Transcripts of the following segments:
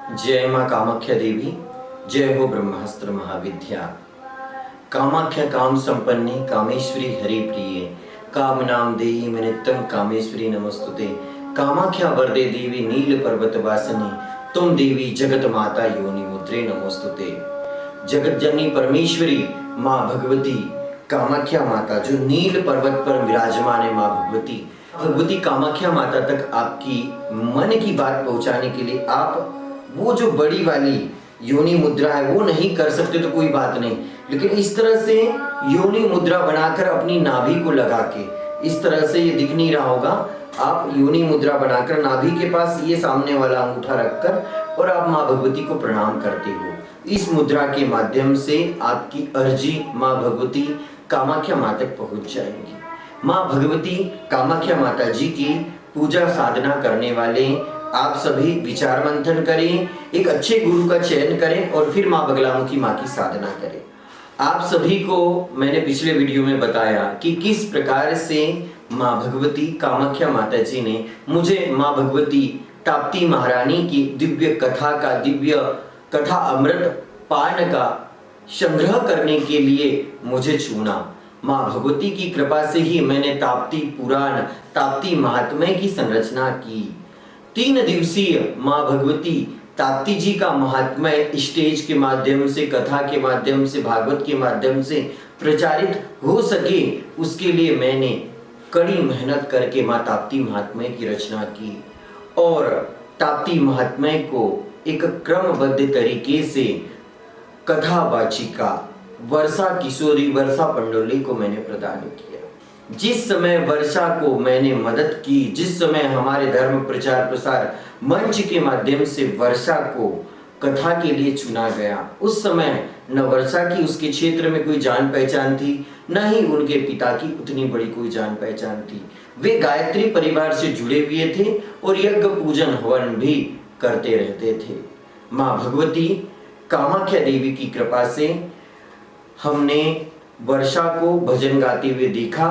जय माँ कामाख्या देवी, जय हो ब्रह्मास्त्र महाविद्या। कामाख्या काम संपन्ने कामेश्वरी हरि प्रिये, काम नाम देहि मे नित्यं कामेश्वरी नमस्तुते। कामाख्या वरदे देवी नील पर्वत वासिनी, तुम देवी जगत माता योनि मुद्रे नमोस्तुते। जगत जननी परमेश्वरी माँ भगवती कामाख्या माता जो नील पर्वत पर विराजमान है, माँ भगवती भगवती कामाख्या माता तक आपकी मन की बात पहुंचाने के लिए आप वो जो बड़ी वाली योनि मुद्रा है वो नहीं कर सकते तो कोई बात नहीं, लेकिन इस तरह से योनि मुद्रा बनाकर अपनी नाभि को लगा के, इस तरह से ये दिख नहीं रहा होगा, आप योनि मुद्रा बनाकर नाभि के पास ये सामने वाला अंगूठा रखकर और आप माँ भगवती को प्रणाम करते हो। इस मुद्रा के माध्यम से आपकी अर्जी माँ भगवती कामाख्या माता तक पहुंच जाएंगी। माँ भगवती कामाख्या माता जी की पूजा साधना करने वाले आप सभी विचार मंथन करें, एक अच्छे गुरु का चयन करें और फिर माँ बगलामुखी माँ की साधना करें। आप सभी को मैंने पिछले वीडियो में बताया कि किस प्रकार से माँ भगवती कामाख्या माता जी ने मुझे माँ भगवती ताप्ती महारानी की दिव्य कथा अमृत पान का संग्रह करने के लिए मुझे चुना। माँ भगवती की कृपा से ही मैंने ताप्ती पुराण, ताप्ती महात्म्य की संरचना की। 3 दिवसीय माँ भगवती ताप्ती जी का महात्म्य स्टेज के माध्यम से, कथा के माध्यम से, भागवत के माध्यम से प्रचारित हो सके, उसके लिए मैंने कड़ी मेहनत करके माँ ताप्ती महात्म्य की रचना की और ताप्ती महात्म्य को एक क्रमबद्ध तरीके से कथावाचिका वर्षा किशोरी, वर्षा पंडोली को मैंने प्रदान किया। जिस समय वर्षा को मैंने मदद की, जिस समय हमारे धर्म प्रचार प्रसार मंच के माध्यम से वर्षा को कथा के लिए चुना गया, उस समय न वर्षा की उसके क्षेत्र में कोई जान पहचान थी, न ही उनके पिता की उतनी बड़ी कोई जान पहचान थी। वे गायत्री परिवार से जुड़े हुए थे और यज्ञ पूजन हवन भी करते रहते थे। माँ भगवती कामाख्या देवी की कृपा से हमने वर्षा को भजन गाते हुए देखा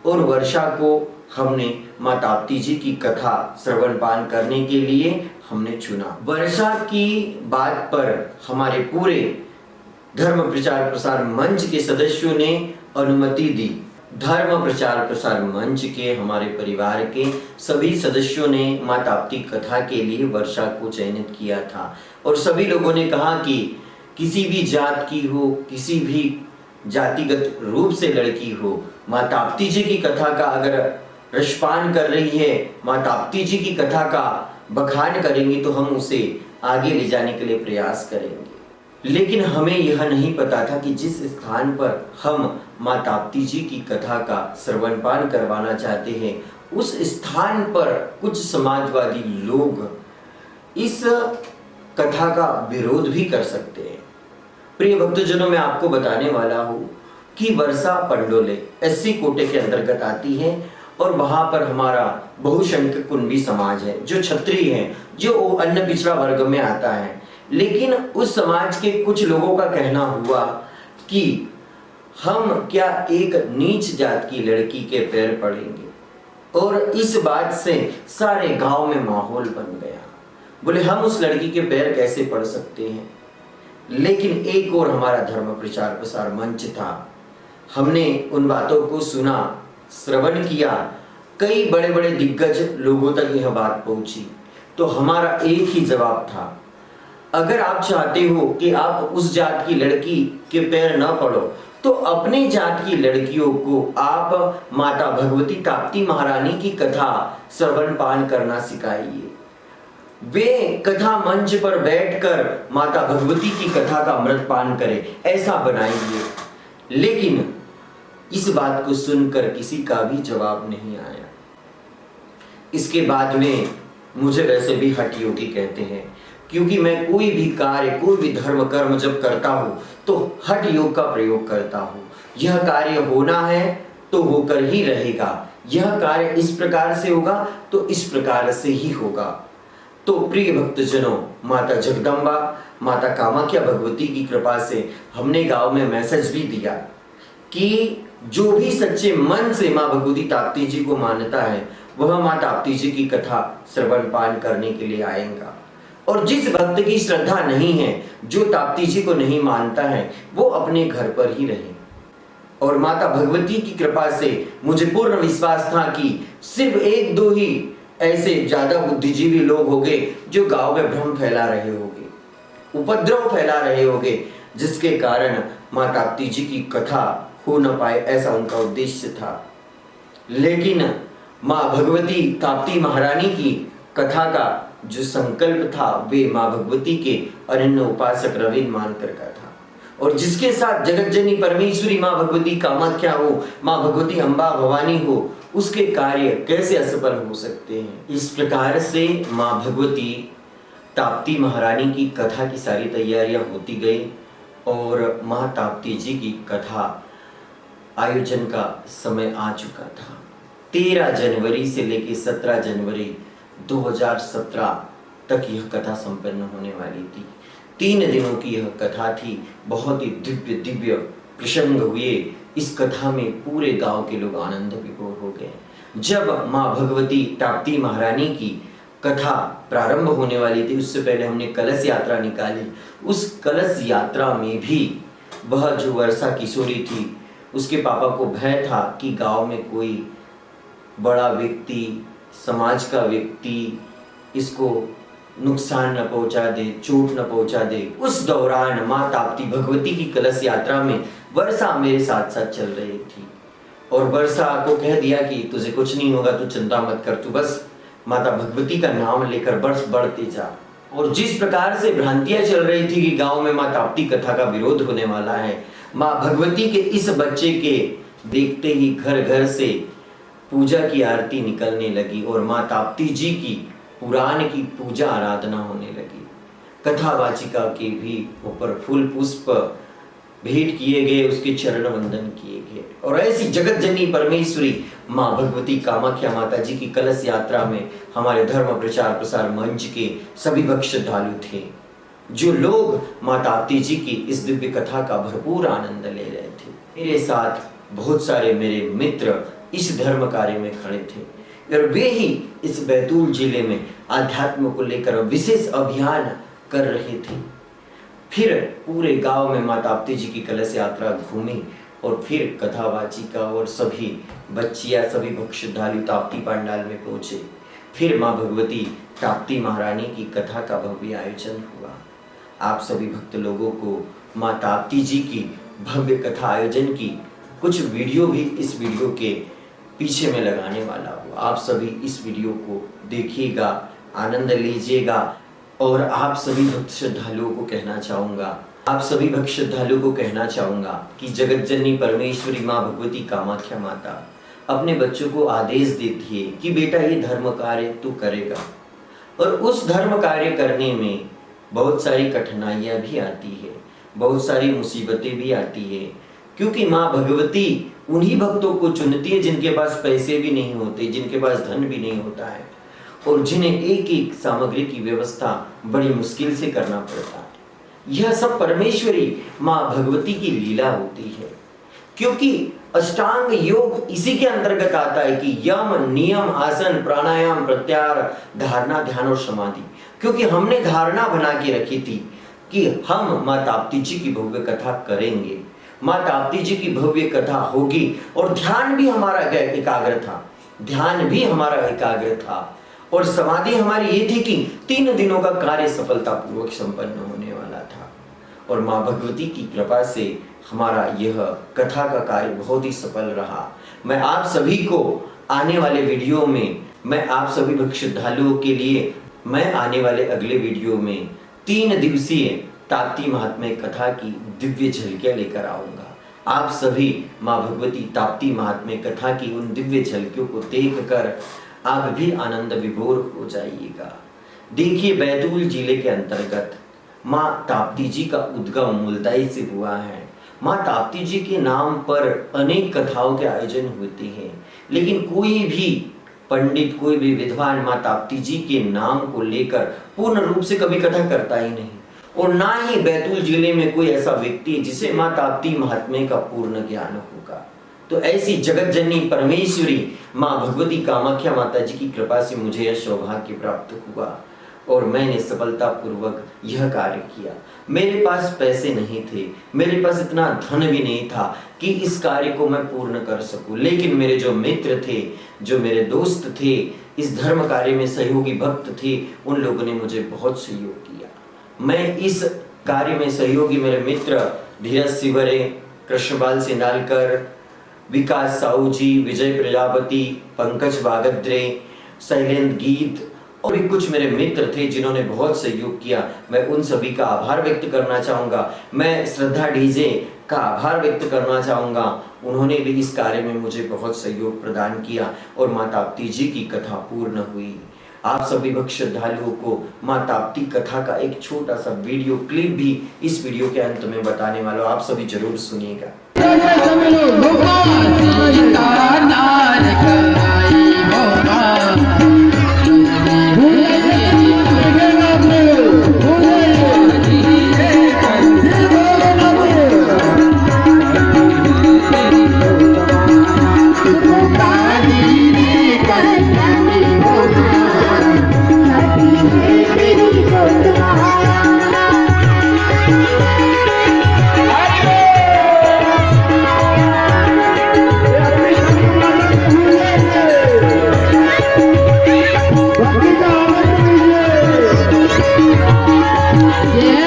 और वर्षा को हमने माँ ताप्ती जी की कथा श्रवण पान करने के लिए हमने चुना। वर्षा की बात पर हमारे पूरे धर्म प्रचार प्रसार मंच के सदस्यों ने अनुमति दी। धर्म प्रचार प्रसार मंच के हमारे परिवार के सभी सदस्यों ने माँ ताप्ती कथा के लिए वर्षा को चयनित किया था और सभी लोगों ने कहा कि किसी भी जात की हो, किसी भी जातिगत रूप से लड़की हो, माँ ताप्ती जी की कथा का अगर रसपान कर रही है, माँ ताप्ती जी की कथा का बखान करेंगी तो हम उसे आगे ले जाने के लिए प्रयास करेंगे। लेकिन हमें यह नहीं पता था कि जिस स्थान पर हम माँ ताप्ती जी की कथा का श्रवण पान करवाना चाहते हैं, उस स्थान पर कुछ समाजवादी लोग इस कथा का विरोध भी कर सकते हैं। प्रिय भक्तजनों, मैं आपको बताने वाला हूँ कि वर्षा पंडोले एससी कोटे के अंतर्गत आती है और वहां पर हमारा बहुसंख्यक कुंभी समाज है, जो क्षत्रिय है, जो अन्य पिछड़ा वर्ग में आता है। लेकिन उस समाज के कुछ लोगों का कहना हुआ कि हम क्या एक नीच जात की लड़की के पैर पड़ेंगे, और इस बात से सारे गांव में माहौल बन गया। बोले हम उस लड़की के पैर कैसे पड़ सकते हैं। लेकिन एक और हमारा धर्म प्रचार प्रसार मंच था, हमने उन बातों को सुना, श्रवण किया, कई बड़े बड़े दिग्गज लोगों तक यह बात पहुंची। तो हमारा एक ही जवाब था, अगर आप चाहते हो कि आप उस जात की लड़की के पैर न पड़ो तो अपने जात की लड़कियों को आप माता भगवती ताप्ती महारानी की कथा श्रवण पान करना सिखाइए। वे कथा मंच पर बैठकर माता भगवती की कथा का अमृत पान करें, ऐसा बनाइए। लेकिन इस बात को सुनकर किसी का भी जवाब नहीं आया। इसके बाद में मुझे वैसे भी हठ योगी कहते हैं, क्योंकि मैं कोई भी कार्य, कोई भी धर्म कर्म जब करता हूँ तो हठ योग का प्रयोग करता हूँ। यह कार्य होना है तो होकर ही रहेगा, यह कार्य इस प्रकार से होगा तो इस प्रकार से ही होगा। तो प्रिय भक्तजनों, माता जगदम्बा, माता कामाख्या भगवती की कृपा से हमने गांव में मैसेज भी दिया कि जो भी सच्चे मन से माँ भगवती ताप्ती जी को मानता है वह माँ ताप्ती जी की कथा श्रवण पान करने के लिए आएगा। और जिस भक्त की श्रद्धा नहीं है, जो ताप्ती जी को नहीं मानता है, वो अपने घर पर ही रहे। और माता भगवती की कृपा से मुझे पूर्ण विश्वास था कि सिर्फ एक दो ही ऐसे ज्यादा बुद्धिजीवी लोग होंगे जो गांव में भ्रम फैला रहे होंगे, उपद्रव फैला रहे होंगे, जिसके कारण मां ताप्ती जी की कथा हो न पाए, ऐसा उनका उद्देश्य था। लेकिन मां भगवती ताप्ती महारानी की कथा का जो संकल्प था वे मां भगवती के अनन्य उपासक रविंद्र मानकर का था, और जिसके साथ जगत जननी परमेश्वरी मां भगवती कामाख्या हो, मां भगवती अम्बा भवानी हो, उसके कार्य कैसे असफल हो सकते हैं। इस प्रकार से मां भगवती ताप्ती महारानी की कथा की सारी तैयारियां होती गई और मां ताप्ती जी की कथा आयोजन का समय आ चुका था। 13 जनवरी से लेकर 17 जनवरी 2017 तक यह कथा संपन्न होने वाली थी। 3 दिनों की यह कथा थी। बहुत ही दिव्य दिव्य प्रसंग हुए। इस कथा में पूरे गांव के लोग आनंद विभोर हो गए। जब मां भगवती ताप्ती महारानी की कथा प्रारंभ होने वाली थी, उससे पहले हमने कलश यात्रा निकाली। उस कलश यात्रा में भी वह जो वर्षा किशोरी थी, उसके पापा को भय था कि गांव में कोई बड़ा व्यक्ति, समाज का व्यक्ति इसको नुकसान न पहुंचा दे, चोट न पहुंचा दे। उस दौरान मां ताप्ती भगवती की कलश यात्रा में वर्षा मेरे साथ साथ चल रही थी, और वर्षा को कह दिया कि तुझे कुछ नहीं होगा, तू चिंता मत कर, तू बस माता भगवती का नाम लेकर बस बढ़ते जा। और जिस प्रकार से भ्रांतियां चल रही थी कि गांव में मां ताप्ती कथा का विरोध होने वाला है, मां भगवती के इस बच्चे के देखते ही घर घर से पूजा की आरती निकलने लगी और मां ताप्ती जी की पुराण की पूजा आराधना होने लगी। कथावाचिका के भी ऊपर फूल पुष्प भेंट किए गए, उसके चरण वंदन किए गए। और ऐसी जगत जननी परमेश्वरी मां भगवती कामाख्या माता जी की कलश यात्रा में हमारे धर्म प्रचार प्रसार मंच के सभी भक्त श्रद्धालु थे, जो लोग मां ताप्ती जी की इस दिव्य कथा का भरपूर आनंद ले रहे थे। मेरे साथ बहुत सारे मेरे मित्र इस धर्म कार्य में खड़े थे, और वे ही इस बैतूल जिले में आध्यात्म को लेकर विशेष अभियान कर रहे थे। फिर पूरे गांव में मां ताप्ती जी की कलश यात्रा घूमी, और फिर कथावाचिका और सभी बच्चियां, सभी भक्त श्रद्धालु ताप्ती पंडाल में पहुंचे। फिर मां भगवती ताप्ती महारानी की कथा का भव्य आयोजन हुआ। आप सभी भक्त लोगों को मां ताप्ती जी की भव्य कथा आयोजन की कुछ वीडियो भी इस वीडियो के पीछे में लगाने वाला हूँ। आप सभी इस वीडियो को देखिएगा, आनंद लीजिएगा। और आप सभी भक्त श्रद्धालुओं को कहना चाहूंगा कि जगत जननी परमेश्वरी मां भगवती कामाख्या माता अपने बच्चों को आदेश देती है कि बेटा ये धर्म कार्य तू करेगा, और उस धर्म कार्य करने में बहुत सारी कठिनाइयां भी आती है, बहुत सारी मुसीबतें भी आती है, क्योंकि मां भगवती उन्हीं भक्तों को चुनती है जिनके पास पैसे भी नहीं होते, जिनके पास धन भी नहीं होता है, और जिन्हें एक एक सामग्री की व्यवस्था बड़ी मुश्किल से करना पड़ता है। यह सब परमेश्वरी मां भगवती की लीला होती है, क्योंकि अष्टांग योग इसी के अंतर्गत आता है कि यम, नियम, आसन, प्राणायाम, प्रत्याहार, धारणा, ध्यान और समाधि। क्योंकि हमने धारणा बना के रखी थी कि हम मां ताप्ती जी की भव्य कथा करेंगे, मां ताप्ती जी की भव्य कथा होगी, और ध्यान भी हमारा एकाग्र था, और समाधि हमारी ये थी कि 3 दिनों का कार्य सफलतापूर्वक संपन्न होने वाला था। और मां भगवती की कृपा से हमारा यह कथा का कार्य बहुत ही सफल रहा। मैं आप सभी को आने वाले वीडियो में, मैं आप सभी भक्त श्रद्धालुओं के लिए मैं आने वाले अगले वीडियो में 3 दिवसीय ताप्ती महात्म्य कथा की दिव्य झलकियां लेकर आऊंगा। आप सभी मां भगवती ताप्ती महात्म्य कथा की उन दिव्य झलकियों को देखकर आप भी आनंद विभोर हो जाइएगा। देखिए, बैतूल जिले के अंतर्गत मां ताप्ती जी का उद्गम मुल्ताई से हुआ है। मां ताप्ती जी के नाम पर अनेक कथाओं के आयोजन होते हैं, लेकिन कोई भी पंडित, कोई भी विद्वान मां ताप्ती जी के नाम को लेकर पूर्ण रूप से कभी कथा करता ही नहीं, और ना ही बैतूल जिले में कोई ऐसा व्यक्ति है जिसे मां ताप्ती महात्म्य का पूर्ण ज्ञान होगा। तो ऐसी जगत जननी परमेश्वरी मां भगवती कामाख्या माता जी की कृपा से मुझे यह सौभाग्य प्राप्त हुआ। और मैंने सफलतापूर्वक यह कार्य किया। मेरे पास पैसे नहीं थे, मेरे पास इतना धन भी नहीं था कि इस कार्य को मैं पूर्ण कर सकूं, लेकिन मेरे जो मित्र थे, जो मेरे दोस्त थे, इस धर्म कार्य में सहयोगी भक्त थे, उन लोगों ने मुझे बहुत सहयोग किया। मैं इस कार्य में सहयोगी मेरे मित्र धीरज सिवरे, कृष्णपाल सिंधालकर, विकास साहू जी, विजय प्रजापति, पंकज बागद्रे, शैलेंद्र गीत और भी कुछ मेरे मित्र थे जिन्होंने बहुत सहयोग किया। मैं उन सभी का आभार व्यक्त करना चाहूँगा। मैं श्रद्धा डीजे का आभार व्यक्त करना चाहूँगा। उन्होंने भी इस कार्य में मुझे बहुत सहयोग प्रदान किया और माँ ताप्ती जी की कथा पूर्ण हुई। आप सभी भक्त श्रद्धालुओं को माँ ताप्ती कथा का एक छोटा सा वीडियो क्लिप भी इस वीडियो के अंत में बताने वाला हूं, आप सभी जरूर सुनिएगा। Yeah.